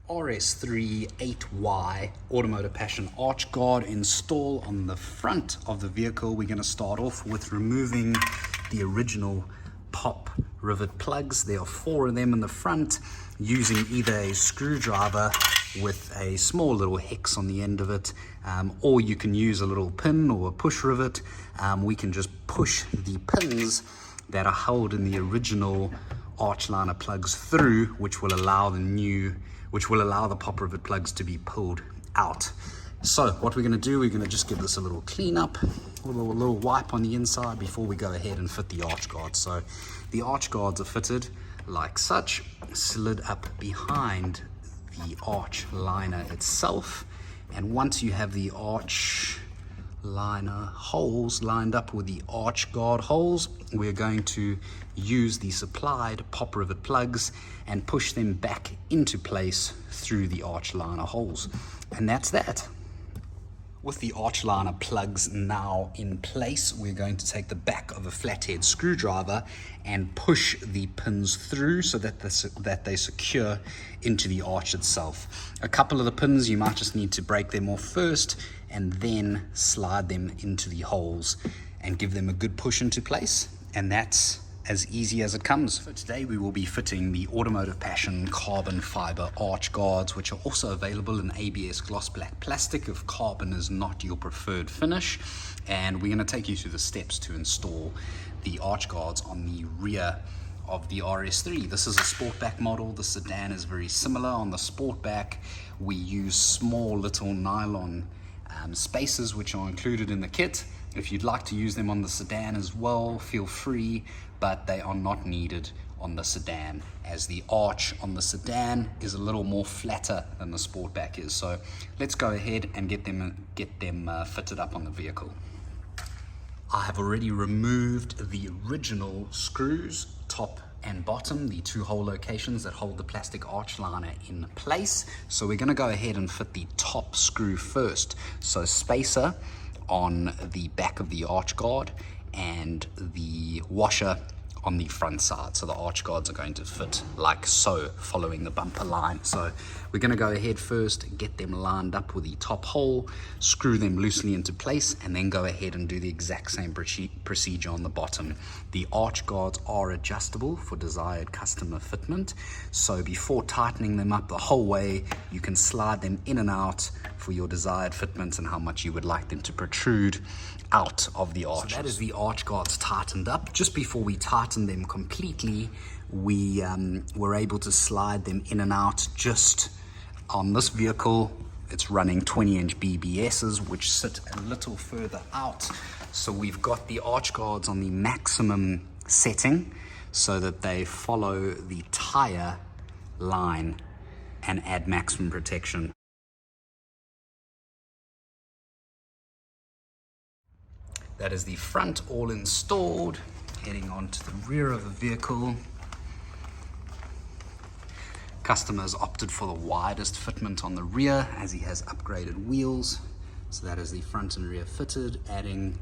RS3 8Y Automotive Passion arch guard install on the front of the vehicle. We're going to start off with removing the original pop rivet plugs. There are 4 of them in the front, using either a screwdriver with a small little hex on the end of it, or you can use a little pin or a push rivet. We can just push the pins that are held in the original arch liner plugs through, which will allow the pop rivet plugs to be pulled out. So what we're going to do, we're going to just give this a little clean up, a little wipe on the inside before we go ahead and fit the arch guards. So the arch guards are fitted like such, slid up behind the arch liner itself, and once you have the arch liner holes lined up with the arch guard holes, we're going to use the supplied pop rivet plugs and push them back into place through the arch liner holes. And that's that. With the arch liner plugs now in place, we're going to take the back of a flathead screwdriver and push the pins through so that they secure into the arch itself. A couple of the pins, you might just need to break them off first and then slide them into the holes and give them a good push into place, and that's as easy as it comes. So today we will be fitting the Automotive Passion carbon fiber arch guards, which are also available in ABS gloss black plastic if carbon is not your preferred finish. And we're going to take you through the steps to install the arch guards on the rear of the RS3. This is a sportback model. The sedan is very similar. On the sportback, we use small little nylon spacers which are included in the kit. If you'd like to use them on the sedan as well, feel free, but they are not needed on the sedan, as the arch on the sedan is a little more flatter than the sportback is. So let's go ahead and get them fitted up on the vehicle. I have already removed the original screws, top and bottom, the 2 hole locations that hold the plastic arch liner in place. So we're going to go ahead and fit the top screw first. So spacer on the back of the arch guard and the washer on the front side. So the arch guards are going to fit like so, following the bumper line. So we're going to go ahead first, get them lined up with the top hole, screw them loosely into place, and then go ahead and do the exact same procedure on the bottom. The arch guards are adjustable for desired customer fitment, so before tightening them up the whole way, you can slide them in and out for your desired fitment and how much you would like them to protrude out of the arch. So that is the arch guards tightened up. Just before we tighten them completely, we were able to slide them in and out. Just on this vehicle, it's running 20-inch BBSs, which sit a little further out. So we've got the arch guards on the maximum setting so that they follow the tire line and add maximum protection. That is the front all installed. Heading on to the rear of the vehicle. Customers opted for the widest fitment on the rear as he has upgraded wheels. So that is the front and rear fitted, adding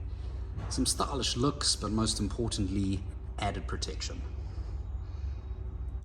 some stylish looks, but most importantly, added protection.